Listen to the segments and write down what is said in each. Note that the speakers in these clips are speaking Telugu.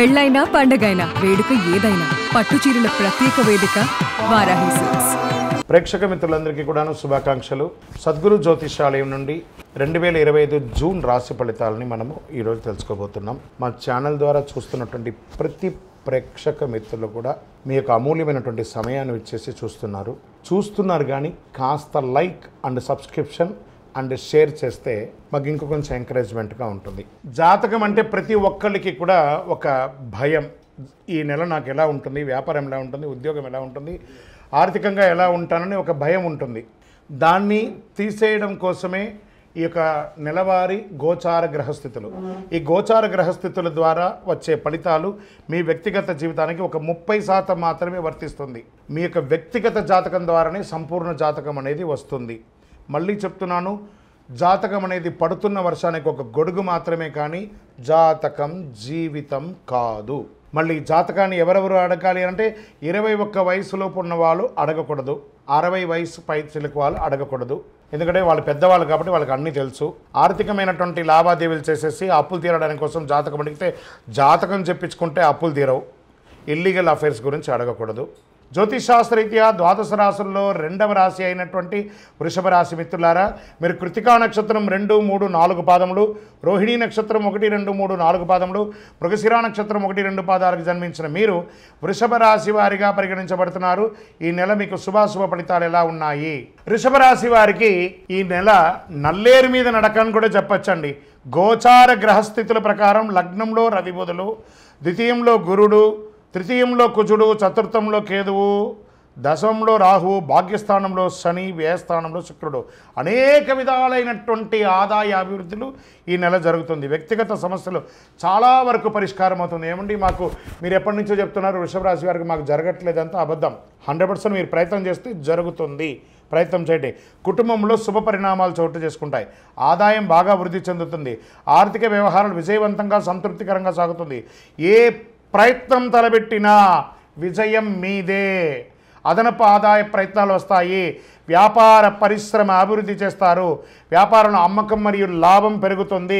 పెళ్ళైనా పండగైనా వేడుక ఏదైనా పట్టు చీరల ప్రత్యేక వేదిక వారాహి సిల్క్స్. ప్రేక్షక మిత్రులందరికీ కూడా శుభాకాంక్షలు. సద్గురు జ్యోతిషాలయం నుండి 2025 జూన్ రాశి ఫలితాలని మనము ఈరోజు తెలుసుకోబోతున్నాం. మా ఛానల్ ద్వారా చూస్తున్నటువంటి ప్రతి ప్రేక్షక మిత్రులు కూడా మీ యొక్క అమూల్యమైనటువంటి సమయాన్ని ఇచ్చేసి చూస్తున్నారు కానీ కాస్త like and subscription and share చేస్తే మాకు ఇంకో కొంచెం ఎంకరేజ్మెంట్గా ఉంటుంది. జాతకం అంటే ప్రతి ఒక్కరికి కూడా ఒక భయం. ఈ నెల నాకు ఎలా ఉంటుంది, వ్యాపారం ఎలా ఉంటుంది, ఉద్యోగం ఎలా ఉంటుంది, ఆర్థికంగా ఎలా ఉంటానని ఒక భయం ఉంటుంది. దాన్ని తీసేయడం కోసమే ఈ యొక్క నెలవారీ గోచార గ్రహస్థితులు. ఈ గోచార గ్రహస్థితుల ద్వారా వచ్చే ఫలితాలు మీ వ్యక్తిగత జీవితానికి ఒక 30% మాత్రమే వర్తిస్తుంది. మీ యొక్క వ్యక్తిగత జాతకం ద్వారానే సంపూర్ణ జాతకం అనేది వస్తుంది. మళ్ళీ చెప్తున్నాను, జాతకం అనేది పడుతున్న వర్షానికి ఒక గొడుగు మాత్రమే, కానీ జాతకం జీవితం కాదు. మళ్ళీ జాతకాన్ని ఎవరెవరు అడగాలి అంటే 21 వయసులోపు ఉన్న వాళ్ళు అడగకూడదు, 60 వయసు పై చిలుకు వాళ్ళు అడగకూడదు. ఎందుకంటే వాళ్ళు పెద్దవాళ్ళు కాబట్టి వాళ్ళకి అన్నీ తెలుసు. ఆర్థికమైనటువంటి లావాదేవీలు చేసేసి అప్పులు తీరడానికి కోసం జాతకం అడిగితే జాతకం చెప్పించుకుంటే అప్పులు తీరవు. ఇల్లీగల్ అఫైర్స్ గురించి అడగకూడదు. జ్యోతిషాస్త్రరీత్యా ద్వాదశ రాశుల్లో 2వ రాశి అయినటువంటి వృషభ రాశి మిత్రులారా, మీరు కృతికా నక్షత్రం 2, 3, 4 పాదములు, రోహిణీ నక్షత్రం 1, 2, 3, 4 పాదములు, మృగశిరా నక్షత్రం 1, 2 పాదాలకు జన్మించిన మీరు వృషభ రాశి వారిగా పరిగణించబడుతున్నారు. ఈ నెల మీకు శుభాశుభ ఫలితాలు ఎలా ఉన్నాయి? వృషభ రాశి వారికి ఈ నెల నల్లేరు మీద నడకని కూడా చెప్పచ్చండి. గోచార గ్రహస్థితుల ప్రకారం లగ్నంలో రవి బుధులు, ద్వితీయంలో గురుడు, తృతీయంలో కుజుడు, చతుర్థంలో కేతువు, దశమంలో రాహువు, భాగ్యస్థానంలో శని, వ్యయస్థానంలో శుక్రుడు. అనేక విధాలైనటువంటి ఆదాయ అభివృద్ధులు ఈ నెల జరుగుతుంది. వ్యక్తిగత సమస్యలు చాలా వరకు పరిష్కారం అవుతుంది. ఏమండి మాకు మీరు ఎప్పటి నుంచో చెప్తున్నారు వృషభ రాశి వారికి మాకు జరగట్లేదంతా అబద్ధం. 100% మీరు ప్రయత్నం చేస్తే జరుగుతుంది. ప్రయత్నం చేయండి. కుటుంబంలో శుభ పరిణామాలు చోటు చేసుకుంటాయి. ఆదాయం బాగా వృద్ధి చెందుతుంది. ఆర్థిక వ్యవహారాలు విజయవంతంగా సంతృప్తికరంగా సాగుతుంది. ఏ ప్రయత్నం తలబెట్టినా విజయం మీదే. అదనపు ఆదాయ ప్రయత్నాలు వస్తాయి. వ్యాపార పరిశ్రమ అభివృద్ధి చేస్తారు. వ్యాపారంలో అమ్మకం మరియు లాభం పెరుగుతుంది.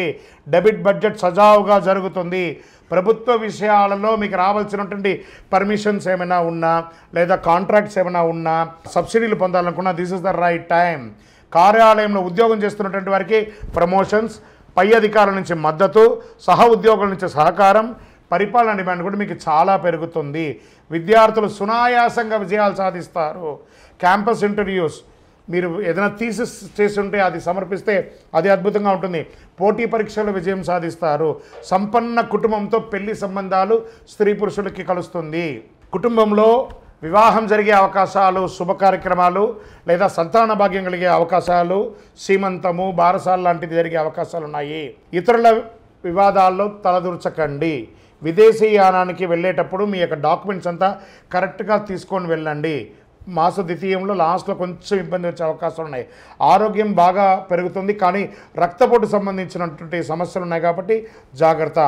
డెబిట్ బడ్జెట్ సజావుగా జరుగుతుంది. ప్రభుత్వ విషయాలలో మీకు రావాల్సినటువంటి పర్మిషన్స్ ఏమైనా ఉన్నా లేదా కాంట్రాక్ట్స్ ఏమైనా ఉన్నా, సబ్సిడీలు పొందాలనుకున్నా this is the right time. కార్యాలయంలో ఉద్యోగం చేస్తున్నటువంటి వారికి ప్రమోషన్స్, పై అధికారుల నుంచి మద్దతు, సహ ఉద్యోగుల నుంచి సహకారం, పరిపాలన డిమాండ్ కూడా మీకు చాలా పెరుగుతుంది. విద్యార్థులు సునాయాసంగా విజయాలు సాధిస్తారు. క్యాంపస్ ఇంటర్వ్యూస్ మీరు ఏదైనా థీసిస్ చేసి ఉంటే అది సమర్పిస్తే అది అద్భుతంగా ఉంటుంది. పోటీ పరీక్షల్లో విజయం సాధిస్తారు. సంపన్న కుటుంబంతో పెళ్లి సంబంధాలు స్త్రీ పురుషులకి కలుస్తుంది. కుటుంబంలో వివాహం జరిగే అవకాశాలు, శుభ కార్యక్రమాలు లేదా సంతాన భాగ్యం కలిగే అవకాశాలు, సీమంతము, బారసాలు లాంటిది జరిగే అవకాశాలు ఉన్నాయి. ఇతరుల వివాదాల్లో తలదూర్చకండి. విదేశీయానానికి వెళ్ళేటప్పుడు మీ యొక్క డాక్యుమెంట్స్ అంతా కరెక్ట్గా తీసుకొని వెళ్ళండి. మాస ద్వితీయంలో లాస్ట్లో కొంచెం ఇబ్బంది వచ్చే అవకాశాలు ఉన్నాయి. ఆరోగ్యం బాగా పెరుగుతుంది, కానీ రక్తపోటు సంబంధించినటువంటి సమస్యలు ఉన్నాయి కాబట్టి జాగ్రత్త.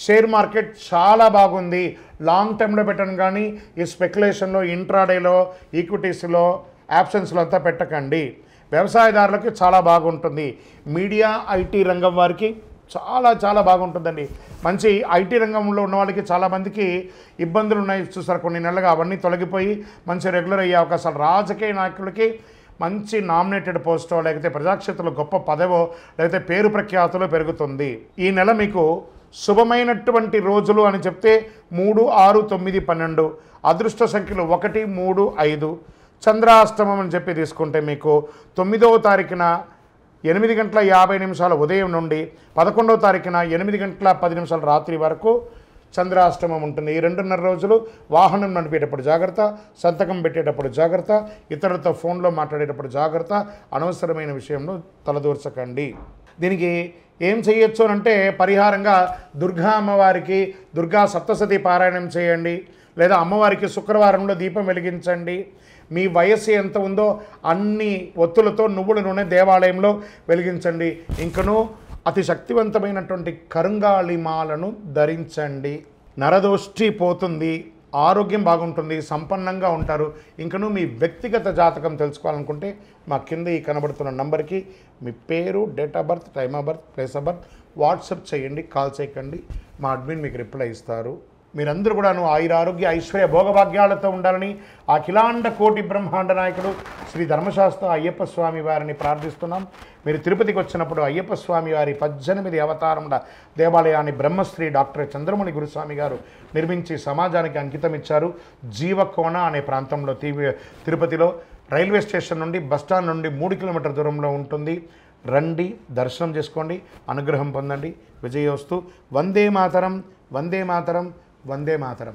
షేర్ మార్కెట్ చాలా బాగుంది. లాంగ్ టర్మ్లో పెట్టండి, కానీ ఈ స్పెక్యులేషన్లో, ఇంట్రాడేలో, ఈక్విటీస్లో, ఆప్షన్స్లో అంతా పెట్టకండి. వ్యవసాయదారులకు చాలా బాగుంటుంది. మీడియా, ఐటీ రంగం వారికి చాలా చాలా బాగుంటుందండి. మంచి ఐటీ రంగంలో ఉన్న వాళ్ళకి చాలామందికి ఇబ్బందులు ఉన్నాయి చూసారు కొన్ని నెలలుగా, అవన్నీ తొలగిపోయి మంచి రెగ్యులర్ అయ్యే అవకాశాలు. రాజకీయ నాయకులకి మంచి నామినేటెడ్ పోస్టో లేకపోతే ప్రజాక్షేత్రంలో గొప్ప పదవో లేకపోతే పేరు ప్రఖ్యాతులు పెరుగుతుంది. ఈ నెల మీకు శుభమైనటువంటి రోజులు అని చెప్తే 3, 6, 9, 12. అదృష్ట సంఖ్యలు 1, 3, 5. చంద్రాష్టమం అని చెప్పి తీసుకుంటే మీకు 9వ తారీఖున 8:50 ఉదయం నుండి 11వ తారీఖున 8:10 రాత్రి వరకు చంద్రాష్టమం ఉంటుంది. ఈ 2.5 రోజులు వాహనం నడిపేటప్పుడు జాగ్రత్త, సంతకం పెట్టేటప్పుడు జాగ్రత్త, ఇతరులతో ఫోన్లో మాట్లాడేటప్పుడు జాగ్రత్త, అనవసరమైన విషయంలో తలదూర్చకండి. దీనికి ఏం చేయొచ్చు అంటే పరిహారంగా దుర్గా అమ్మవారికి దుర్గా సప్తసతి పారాయణం చేయండి, లేదా అమ్మవారికి శుక్రవారంలో దీపం వెలిగించండి. మీ వయస్సు ఎంత ఉందో అన్ని ఒత్తులతో నువ్వుల నూనె దేవాలయంలో వెలిగించండి. ఇంకనూ అతి శక్తివంతమైనటువంటి కరుంగాళిమాలను ధరించండి. నరదోష్టి పోతుంది, ఆరోగ్యం బాగుంటుంది, సంపన్నంగా ఉంటారు. ఇంకనూ మీ వ్యక్తిగత జాతకం తెలుసుకోవాలనుకుంటే మా కింద ఈ కనబడుతున్న నంబర్కి మీ పేరు, date of birth, time of birth, place of birth WhatsApp చేయండి, కాల్ చేయకండి. మా అడ్మిన్ మీకు రిప్లై ఇస్తారు. మీరందరూ కూడాను ఆయురారోగ్య ఐశ్వర్య భోగభాగ్యాలతో ఉండాలని అఖిలాండ కోటి బ్రహ్మాండ నాయకుడు శ్రీ ధర్మశాస్త్ర అయ్యప్ప స్వామి వారిని ప్రార్థిస్తున్నాం. మీరు తిరుపతికి వచ్చినప్పుడు అయ్యప్ప స్వామి వారి 18 అవతారముల దేవాలయాన్ని బ్రహ్మశ్రీ డాక్టర్ చంద్రమణి గురుస్వామి గారు నిర్మించి సమాజానికి అంకితం ఇచ్చారు. జీవకోణ అనే ప్రాంతంలో తిరుపతిలో రైల్వే స్టేషన్ నుండి బస్టాండ్ నుండి 3 కిలోమీటర్ల దూరంలో ఉంటుంది. రండి, దర్శనం చేసుకోండి, అనుగ్రహం పొందండి. విజయోస్తు. వందే మాతరం, వందే మాతరం, వందే మాతరం.